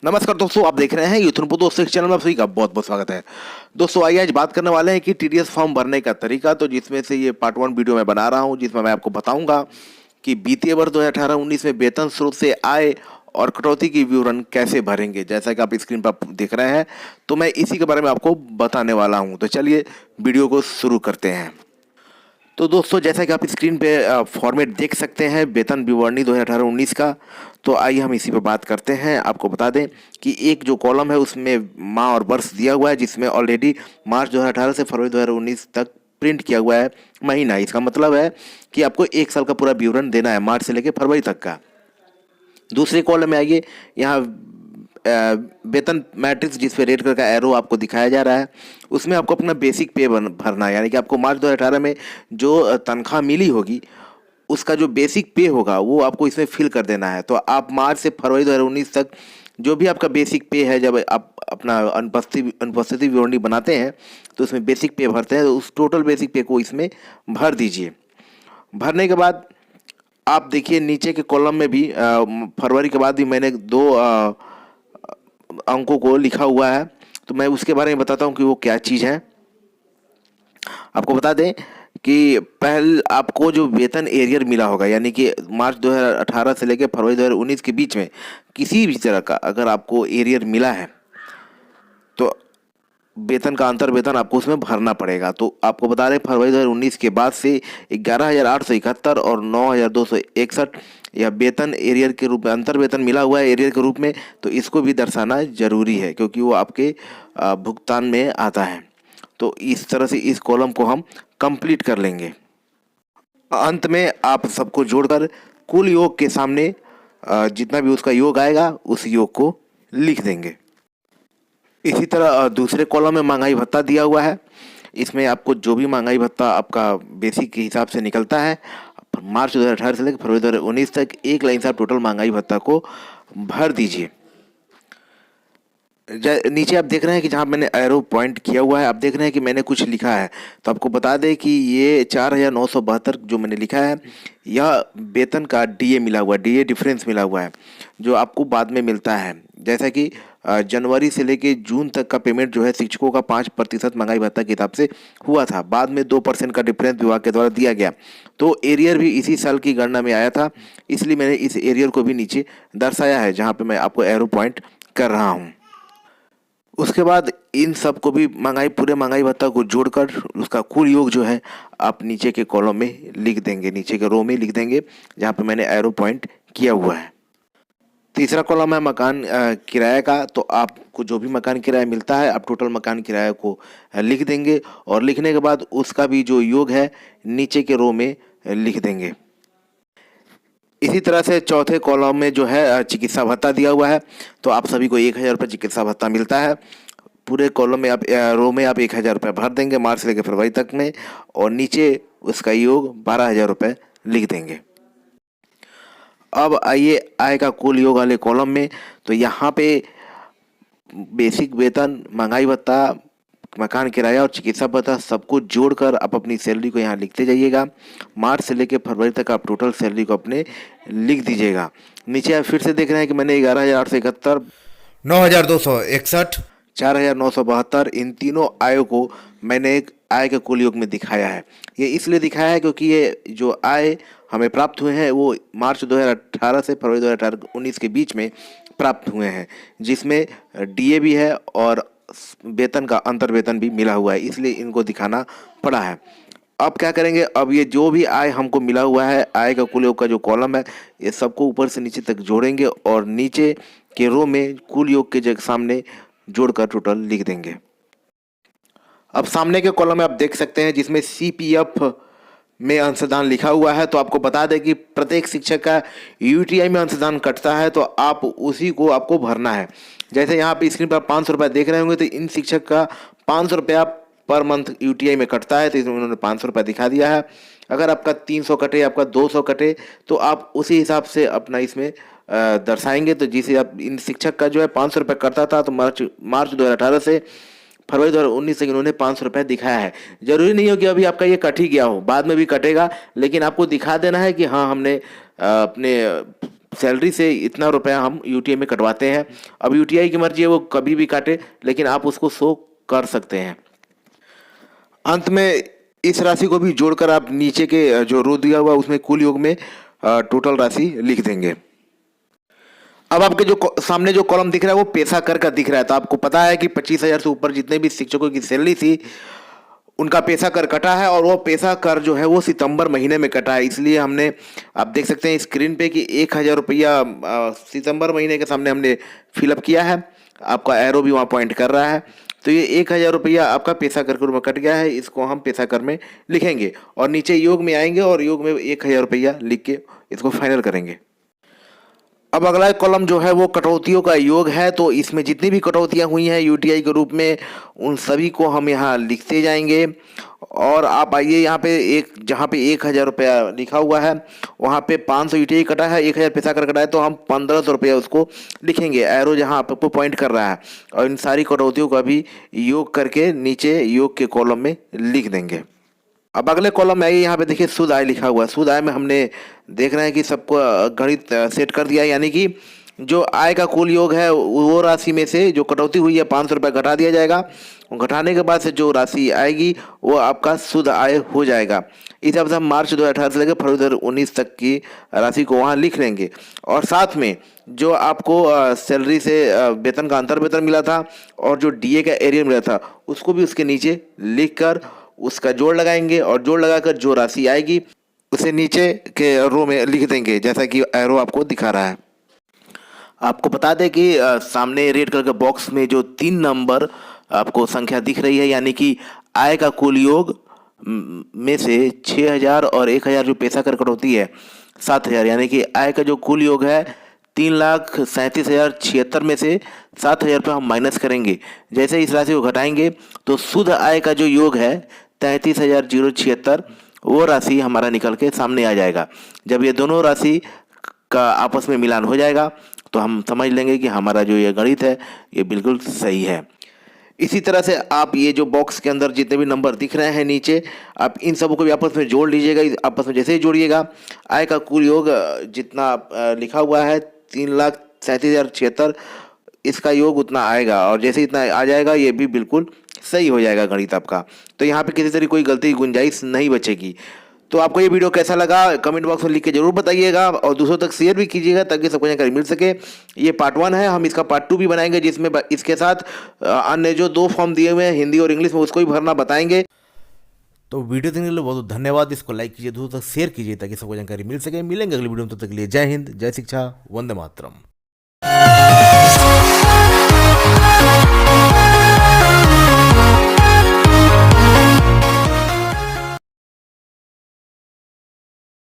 नमस्कार दोस्तों, आप देख रहे हैं यूथ इनपुट दोस्तों चैनल में आप सभी का बहुत बहुत स्वागत है। दोस्तों आइए आज बात करने वाले हैं कि टीडीएस फॉर्म भरने का तरीका, तो जिसमें से ये पार्ट 1 वीडियो मैं बना रहा हूं, जिसमें मैं आपको बताऊंगा कि वित्तीय वर्ष 2018-19 में वेतन स्रोत से आय और कटौती की विवरण कैसे भरेंगे। जैसा कि आप स्क्रीन पर देख रहे हैं, तो मैं इसी के बारे में आपको बताने वाला हूँ। तो चलिए वीडियो को शुरू करते हैं। तो दोस्तों जैसा कि आप स्क्रीन पे फॉर्मेट देख सकते हैं वेतन विवरणी 2018-19 का, तो आइए हम इसी पे बात करते हैं। आपको बता दें कि एक जो कॉलम है उसमें माह और वर्ष दिया हुआ है, जिसमें ऑलरेडी मार्च 2018 से फरवरी 2019 तक प्रिंट किया हुआ है महीना। इसका मतलब है कि आपको 1 साल का पूरा विवरण देना है, मार्च से लेकर फरवरी तक का। दूसरे कॉलम में आइए, यहाँ वेतन मैट्रिक्स जिस पे रेड कलर का एरो आपको दिखाया जा रहा है, उसमें आपको अपना बेसिक पे भरना है। यानी कि आपको मार्च 2018 में जो तनख्वाह मिली होगी उसका जो बेसिक पे होगा वो आपको इसमें फिल कर देना है। तो आप मार्च से फरवरी 2019 तक जो भी आपका बेसिक पे है, जब आप अपना अनुपस्थिति विवरणी बनाते हैं तो उसमें बेसिक पे भरते हैं, तो उस टोटल बेसिक पे को इसमें भर दीजिए। भरने के बाद आप देखिए नीचे के कॉलम में भी फरवरी के बाद भी मैंने 2 अंकों को लिखा हुआ है, तो मैं उसके बारे में बताता हूँ कि वो क्या चीज़ है। आपको बता दें कि पहले आपको जो वेतन एरियर मिला होगा, यानी कि मार्च 2018 से लेकर फरवरी 2019 के बीच में किसी भी तरह का अगर आपको एरियर मिला है तो वेतन का अंतर वेतन आपको उसमें भरना पड़ेगा। तो आपको बता रहे फरवरी 2019 के बाद से 11,871 और 9,261 या वेतन एरियर के रूप में अंतर वेतन मिला हुआ है एरियर के रूप में, तो इसको भी दर्शाना जरूरी है क्योंकि वो आपके भुगतान में आता है। तो इस तरह से इस कॉलम को हम कंप्लीट कर लेंगे। अंत में आप सबको जोड़कर कुल योग के सामने जितना भी उसका योग आएगा उस योग को लिख देंगे। इसी तरह दूसरे कॉलम में महंगाई भत्ता दिया हुआ है। इसमें आपको जो भी महंगाई भत्ता आपका बेसिक के हिसाब से निकलता है, मार्च 2018 से लेकर फरवरी 2019 तक एक लाइन से आप टोटल महंगाई भत्ता को भर दीजिए। नीचे आप देख रहे हैं कि जहाँ मैंने एरो पॉइंट किया हुआ है, आप देख रहे हैं कि मैंने कुछ लिखा है। तो आपको बता दें कि ये 4,972 जो मैंने लिखा है, यह वेतन का डीए मिला हुआ है, डीए डिफरेंस मिला हुआ है जो आपको बाद में मिलता है। जैसा कि जनवरी से लेके जून तक का पेमेंट जो है शिक्षकों का 5% महंगाई भत्ता के हिसाब से हुआ था, बाद में 2% का डिफरेंस विभाग के द्वारा दिया गया। तो एरियर भी इसी साल की गणना में आया था, इसलिए मैंने इस एरियर को भी नीचे दर्शाया है जहाँ पे मैं आपको एरो पॉइंट कर रहा हूँ। उसके बाद इन सब को भी पूरे महंगाई भत्ता को जोड़कर उसका कुल योग जो है आप नीचे के कॉलम में लिख देंगे, नीचे के रो में लिख देंगे जहाँ पे मैंने एरो पॉइंट किया हुआ है। तीसरा कॉलम है मकान किराए का। तो आपको जो भी मकान किराया मिलता है आप टोटल मकान किराए को लिख देंगे और लिखने के बाद उसका भी जो योग है नीचे के रो में लिख देंगे। इसी तरह से चौथे कॉलम में जो है चिकित्सा भत्ता दिया हुआ है। तो आप सभी को 1,000 रुपये चिकित्सा भत्ता मिलता है। पूरे कॉलम में आप रो में आप 1,000 रुपये भर देंगे मार्च से लेकर फरवरी तक में, और नीचे उसका योग 12,000 रुपये लिख देंगे। अब आइए आय का कुल योग वाले कॉलम में। तो यहाँ पे बेसिक वेतन, महंगाई भत्ता, मकान किराया और चिकित्सा भत्ता सबको जोड़कर आप अपनी सैलरी को यहाँ लिखते जाइएगा। मार्च से लेकर फरवरी तक आप टोटल सैलरी को अपने लिख दीजिएगा। नीचे आप फिर से देख रहे हैं कि मैंने 11,871, 9,261, 4,972 इन तीनों आयों को मैंने एक आय के कुल योग में दिखाया है। ये इसलिए दिखाया है क्योंकि ये जो आय हमें प्राप्त हुए हैं वो मार्च 2018 से फरवरी 2019 के बीच में प्राप्त हुए हैं, जिसमें डीए भी है और वेतन का अंतर वेतन भी मिला हुआ है, इसलिए इनको दिखाना पड़ा है। अब क्या करेंगे, अब ये जो भी आय हमको मिला हुआ है, आय का कुल योग का जो कॉलम है, ये सबको ऊपर से नीचे तक जोड़ेंगे और नीचे के रो में कुल योग के जगह सामने जोड़कर टोटल लिख देंगे। अब सामने के कॉलम में आप देख सकते हैं जिसमें सीपीएफ में अंशदान लिखा हुआ है। तो आपको बता दें कि प्रत्येक शिक्षक का यूटीआई में अंशदान कटता है, तो आप उसी को आपको भरना है। जैसे यहाँ पे स्क्रीन पर 500 रुपये देख रहे होंगे, तो इन शिक्षक का 500 रुपया पर मंथ यूटीआई में कटता है, तो इसमें उन्होंने 500 रुपया दिखा दिया है। अगर आपका 300 कटे, आपका 200 कटे, तो आप उसी हिसाब से अपना इसमें दर्शाएंगे। तो जिसे आप इन शिक्षक का जो है 500 रुपये करता था, तो मार्च 2018 से फरवरी 2019 तक इन्होंने 500 रुपये दिखाया है। जरूरी नहीं हो कि अभी आपका ये कट ही गया हो, बाद में भी कटेगा, लेकिन आपको दिखा देना है कि हाँ हमने अपने सैलरी से इतना रुपया हम यूटीआई में कटवाते हैं। अब यूटीआई की मर्जी है, वो कभी भी काटे, लेकिन आप उसको शो कर सकते हैं। अंत में इस राशि को भी जोड़कर आप नीचे के जो रो दिया हुआ उसमें कुल योग में टोटल राशि लिख देंगे। अब आपके जो सामने जो कॉलम दिख रहा है वो पैसा कर का दिख रहा है। तो आपको पता है कि 25,000 से ऊपर जितने भी शिक्षकों की सैलरी थी उनका पैसा कर कटा है, और वो पैसा कर जो है वो सितंबर महीने में कटा है। इसलिए हमने, आप देख सकते हैं स्क्रीन पे कि 1,000 रुपया सितंबर महीने के सामने हमने फिलअप किया है। आपका एरो भी वहाँ पॉइंट कर रहा है। तो ये 1,000 रुपया आपका पैसा कर के रूप में कट गया है। इसको हम पैसा कर में लिखेंगे और नीचे योग में आएंगे और योग में 1,000 रुपया लिख के इसको फाइनल करेंगे। अब अगला कॉलम जो है वो कटौतियों का योग है। तो इसमें जितनी भी कटौतियां हुई हैं यूटीआई के रूप में उन सभी को हम यहाँ लिखते जाएंगे। और आप आइए यहाँ पे जहाँ पे 1,000 रुपया लिखा हुआ है वहाँ पे 500 यूटीआई कटा है, 1,000 पैसा कर कटा है, तो हम 1,500 रुपया उसको लिखेंगे। एरो जहाँ आपको पॉइंट कर रहा है, और इन सारी कटौतियों का भी योग करके नीचे योग के कॉलम में लिख देंगे। अब अगले कॉलम में आइए, यहाँ पे देखिए शुद्ध आय लिखा हुआ है। शुद्ध आय में हमने देख रहे हैं कि सबको गणित सेट कर दिया है, यानी कि जो आय का कुल योग है वो राशि में से जो कटौती हुई है 500 रुपये घटा दिया जाएगा। घटाने के बाद से जो राशि आएगी वो आपका शुद्ध आय हो जाएगा। इस हिसाब से हम मार्च 2018 से लेकर फरवरी 2019 तक की राशि को वहाँ लिख लेंगे। और साथ में जो आपको सैलरी से वेतन का अंतर वेतन मिला था और जो डीए का एरियर मिला था उसको भी उसके नीचे लिख कर उसका जोड़ लगाएंगे, और जोड़ लगाकर जो राशि आएगी उसे नीचे के रो में लिख देंगे, जैसा कि एरो आपको दिखा रहा है। आपको बता दें कि सामने रेड कलर के बॉक्स में जो 3 नंबर आपको संख्या दिख रही है, यानी कि आय का कुल योग में से 6,000 और 1,000 जो पैसा कर कटौती है 7,000, यानी कि आय का जो कुल योग है 3,37,076 में से 7,000 रुपये हम माइनस करेंगे। जैसे इस राशि को घटाएंगे तो शुद्ध आय का जो योग है 33,076, वो राशि हमारा निकल के सामने आ जाएगा। जब ये दोनों राशि का आपस में मिलान हो जाएगा तो हम समझ लेंगे कि हमारा जो ये गणित है ये बिल्कुल सही है। इसी तरह से आप ये जो बॉक्स के अंदर जितने भी नंबर दिख रहे हैं नीचे, आप इन सबको भी आपस में जोड़ लीजिएगा। आपस में जैसे ही जोड़िएगा आय का कुल योग जितना लिखा हुआ है 3,37,076, इसका योग उतना आएगा, और जैसे इतना आ जाएगा ये भी बिल्कुल सही हो जाएगा गणित आपका। तो यहाँ पे किसी तरह कोई गलती गुंजाइश नहीं बचेगी। तो आपको ये वीडियो कैसा लगा कमेंट बॉक्स में लिख के जरूर बताइएगा, और दूसरों तक शेयर भी कीजिएगा ताकि सबको जानकारी मिल सके। ये पार्ट 1 है, हम इसका पार्ट 2 भी बनाएंगे जिसमें इसके साथ अन्य जो 2 फॉर्म दिए हुए हैं हिंदी और इंग्लिश में उसको भी भरना बताएंगे। तो वीडियो देखने के लिए बहुत धन्यवाद। इसको लाइक कीजिए, दूसरों तक शेयर कीजिए ताकि सबको जानकारी मिल सके। मिलेंगे अगली वीडियो में, तब तक के लिए जय हिंद, जय शिक्षा, वंदे मातरम।